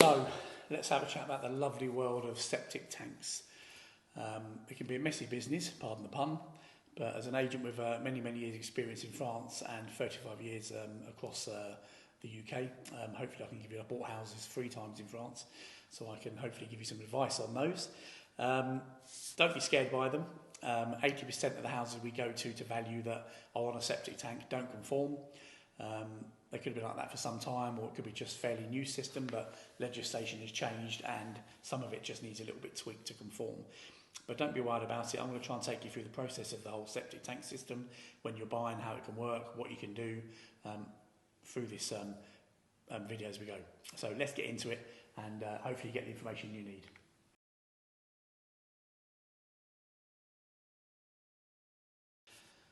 So let's have a chat about the lovely world of septic tanks. It can be a messy business, pardon the pun, but as an agent with many years experience in France and 35 years across the UK, hopefully I can give you, I bought houses 3 times in France, so I can hopefully give you some advice on those. Don't be scared by them. 80% of the houses we go to value that are on a septic tank don't conform. They could have been like that for some time, or it could be just fairly new system, but legislation has changed and some of it just needs a little bit tweaked to conform. But don't be worried about it. I'm going to try and take you through the process of the whole septic tank system, when you're buying, how it can work, what you can do through this video as we go. So let's get into it and hopefully get the information you need.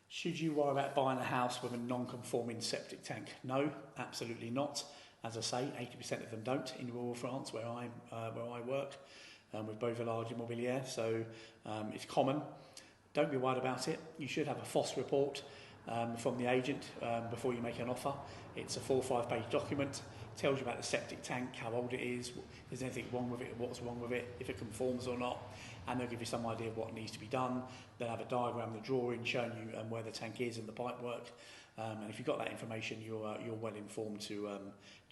Should you worry about buying a house with a non-conforming septic tank? No, absolutely not. As I say, 80% of them don't in rural France, where I work, with Beauvillage Immobilier, so it's common. Don't be worried about it. You should have a FOSS report from the agent before you make an offer. It's a 4 or 5 page document. Tells you about the septic tank, how old it is, if there's anything wrong with it, what's wrong with it, if it conforms or not, and they'll give you some idea of what needs to be done. They'll have a diagram, the drawing showing you where the tank is and the pipe work. And if you've got that information, you're well informed to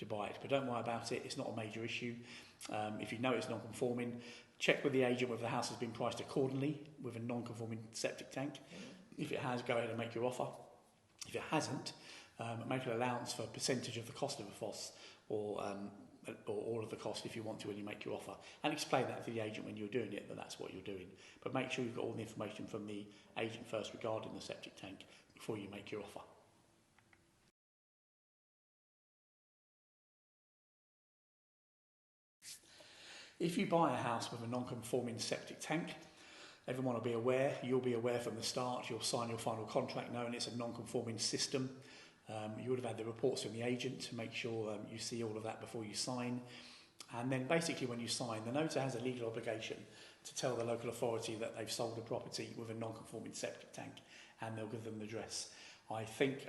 buy it. But don't worry about it. It's not a major issue. If you know it's non-conforming, check with the agent whether the house has been priced accordingly with a non-conforming septic tank. If it has, go ahead and make your offer. If it hasn't, make an allowance for a percentage of the cost of a FOSS, or all of the cost if you want to when you make your offer, and explain that to the agent when you're doing it, that that's what you're doing. But make sure you've got all the information from the agent first regarding the septic tank before you make your offer. If you buy a house with a non-conforming septic tank, everyone will be aware, you'll be aware from the start, you'll sign your final contract knowing it's a non-conforming system. You would have had the reports from the agent to make sure you see all of that before you sign. And then basically when you sign, the notar has a legal obligation to tell the local authority that they've sold a property with a non-conforming septic tank, and they'll give them the address. I think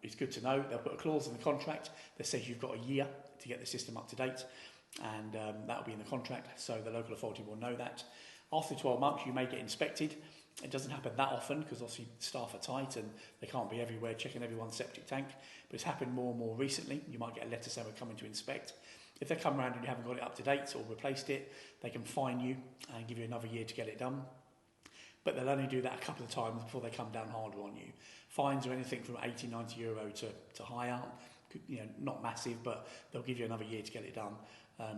it's good to know they'll put a clause in the contract that says you've got a year to get the system up to date, and that'll be in the contract, so the local authority will know that. After 12 months you may get inspected. It doesn't happen that often because obviously staff are tight and they can't be everywhere checking everyone's septic tank, but it's happened more and more recently. You might get a letter saying we're coming to inspect. If they come around and you haven't got it up to date or replaced it, they can fine you and give you another year to get it done. But they'll only do that a couple of times before they come down harder on you. Fines are anything from 80, 90 euro to higher. You know, not massive, but they'll give you another year to get it done.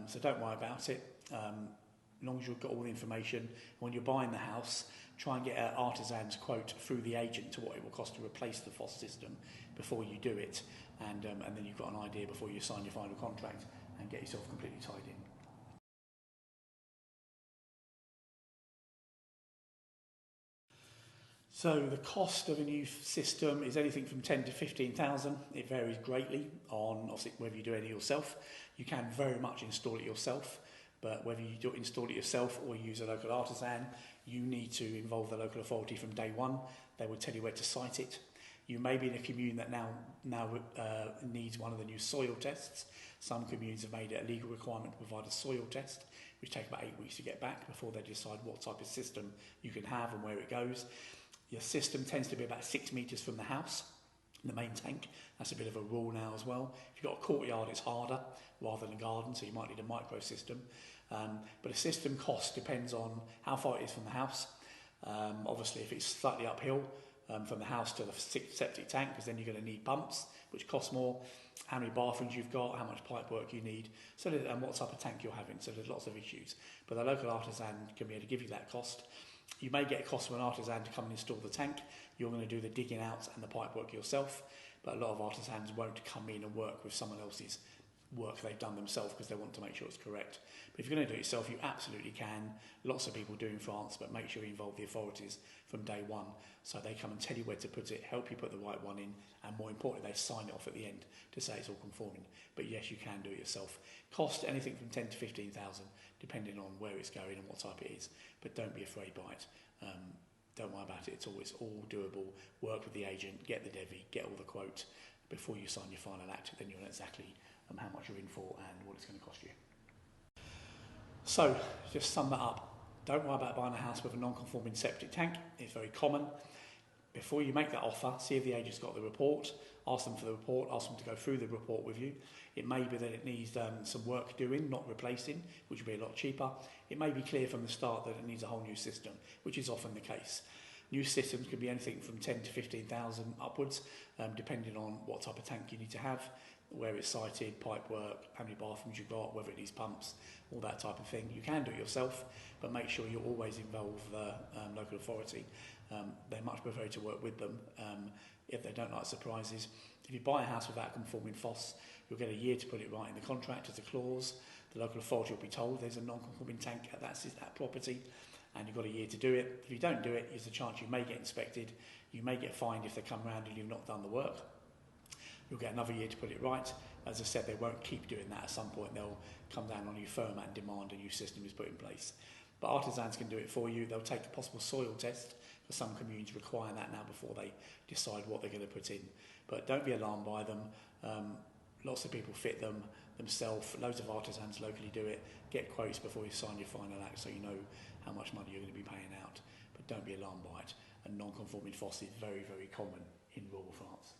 So don't worry about it. As long as you've got all the information, when you're buying the house, try and get an artisan's quote through the agent to what it will cost to replace the FOSS system before you do it, and then you've got an idea before you sign your final contract and get yourself completely tied in. So the cost of a new system is anything from 10 to 15,000. It varies greatly on obviously whether you do it yourself. You can very much install it yourself, but whether you do install it yourself or use a local artisan, you need to involve the local authority from day one. They will tell you where to site it. You may be in a commune that now needs one of the new soil tests. Some communes have made it a legal requirement to provide a soil test, which takes about 8 weeks to get back before they decide what type of system you can have and where it goes. Your system tends to be about 6 metres from the house, the main tank. That's a bit of a rule now as well. If you've got a courtyard, it's harder rather than a garden, so you might need a micro system. But a system cost depends on how far it is from the house. Obviously, if it's slightly uphill from the house to the septic tank, because then you're going to need pumps, which cost more, how many bathrooms you've got, how much pipe work you need, and what type of tank you're having. So there's lots of issues. But the local artisan can be able to give you that cost. You may get a cost from an artisan to come and install the tank. You're going to do the digging out and the pipe work yourself, but a lot of artisans won't come in and work with someone else's work they've done themselves because they want to make sure it's correct. But if you're going to do it yourself, you absolutely can. Lots of people do in France, but make sure you involve the authorities from day one, so they come and tell you where to put it, help you put the right one in, and more importantly, they sign it off at the end to say it's all conforming. But yes, you can do it yourself. Cost anything from 10 to 15,000, depending on where it's going and what type it is. But don't be afraid by it. Don't worry about it. It's all doable. Work with the agent, get the devi, get all the quote before you sign your final act. Then you'll know exactly how much you're in for and what it's going to cost you. So, just sum that up. Don't worry about buying a house with a non-conforming septic tank. It's very common. Before you make that offer, see if the agent's got the report, ask them for the report, ask them to go through the report with you. It may be that it needs some work doing, not replacing, which will be a lot cheaper. It may be clear from the start that it needs a whole new system, which is often the case. New systems could be anything from 10 to 15,000 upwards, depending on what type of tank you need to have, where it's sited, pipe work, how many bathrooms you've got, whether it needs pumps, all that type of thing. You can do it yourself, but make sure you always involve the local authority. They much prefer to work with them if they don't like surprises. If you buy a house without conforming FOS, you'll get a year to put it right in the contract as a clause. The local authority will be told there's a non-conforming tank at that property, and you've got a year to do it. If you don't do it, there's a chance you may get inspected, you may get fined if they come round and you've not done the work. You'll get another year to put it right. As I said, they won't keep doing that. At some point they'll come down on you firm and demand a new system is put in place. But artisans can do it for you. They'll take a possible soil test, for some communities require that now before they decide what they're going to put in. But don't be alarmed by them. Lots of people fit them themselves. Loads of artisans locally do it. Get quotes before you sign your final act so you know how much money you're going to be paying out. But don't be alarmed by it. And non-conforming FOS is very, very common in rural France.